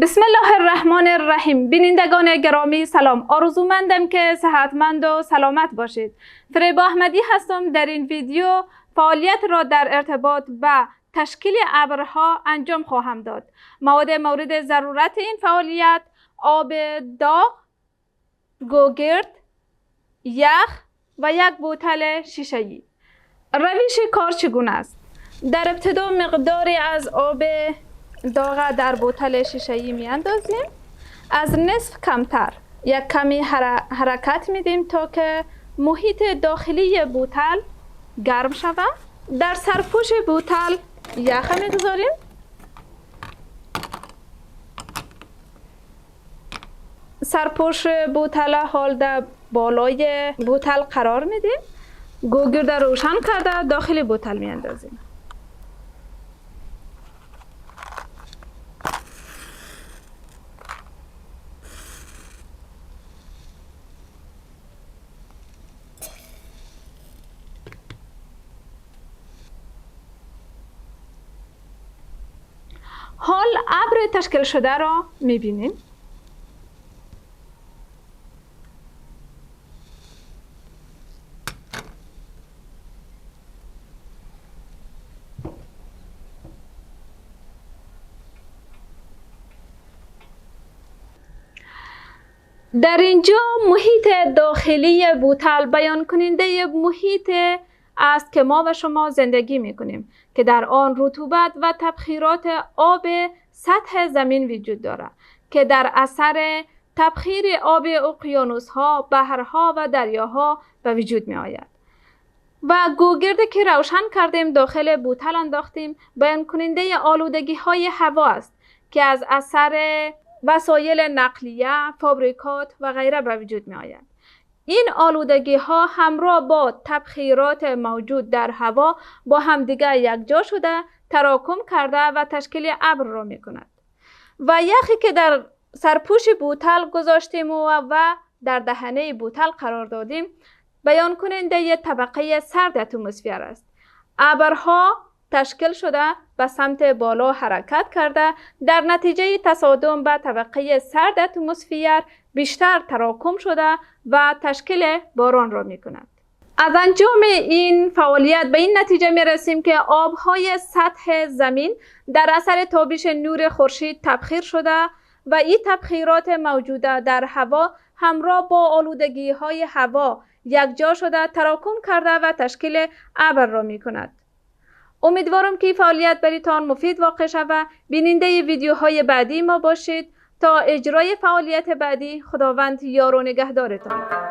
بسم الله الرحمن الرحیم. بینندگان گرامی سلام، آرزومندم که صحتمند و سلامت باشید. فریبا احمدی هستم. در این ویدیو فعالیت را در ارتباط با تشکیل ابرها انجام خواهم داد. مواد مورد ضرورت این فعالیت: آب داغ، گوگرد، یخ و یک بوتل شیشه‌ای. روش کار چگونه است؟ در ابتدا مقداری از آب داغ در بوتل شیشه‌ای میاندازیم. از نصف کمتر یک کمی حرکت میدیم تا که محیط داخلی بوتل گرم شود. در سرپوش بوتل یخ میگذاریم. سرپوش بوتل حال در بالای بوتل قرار میدیم. گوگرد روشن کرده داخل بوتل میاندازیم. حال ابر تشکیل شده را میبینیم. در اینجا محیط داخلی بوتل بیان کننده محیط است که ما و شما زندگی میکنیم که در آن رطوبت و تبخیرات آب سطح زمین وجود دارد که در اثر تبخیر آب اقیانوس‌ها، بحرها و دریاها به وجود می آید. و گوگرد که روشن کردیم داخل بوتل انداختیم بیان کننده آلودگی های هوا است که از اثر وسایل نقلیه، فابریکات و غیره به وجود می آید. این آلودگی ها همراه با تبخیرات موجود در هوا با همدیگر یکجا شده تراکم کرده و تشکیل ابر را می کند. و یخی که در سرپوش بوتل گذاشتیم و در دهنه بوتل قرار دادیم بیان کننده طبقه سرد اتمسفر است. ابرها تشکیل شده به سمت بالا حرکت کرده در نتیجه تصادم به طبقه سرد اتمسفر بیشتر تراکم شده و تشکیل باران را می کند. از انجام این فعالیت به این نتیجه می رسیم که آبهای سطح زمین در اثر تابش نور خورشید تبخیر شده و این تبخیرات موجوده در هوا همراه با آلودگی های هوا یکجا شده تراکم کرده و تشکیل ابر را می کند. امیدوارم که فعالیت برایتان مفید واقع شود. بیننده ویدیوهای بعدی ما باشید. تا اجرای فعالیت بعدی خداوند یار و نگهدارتان.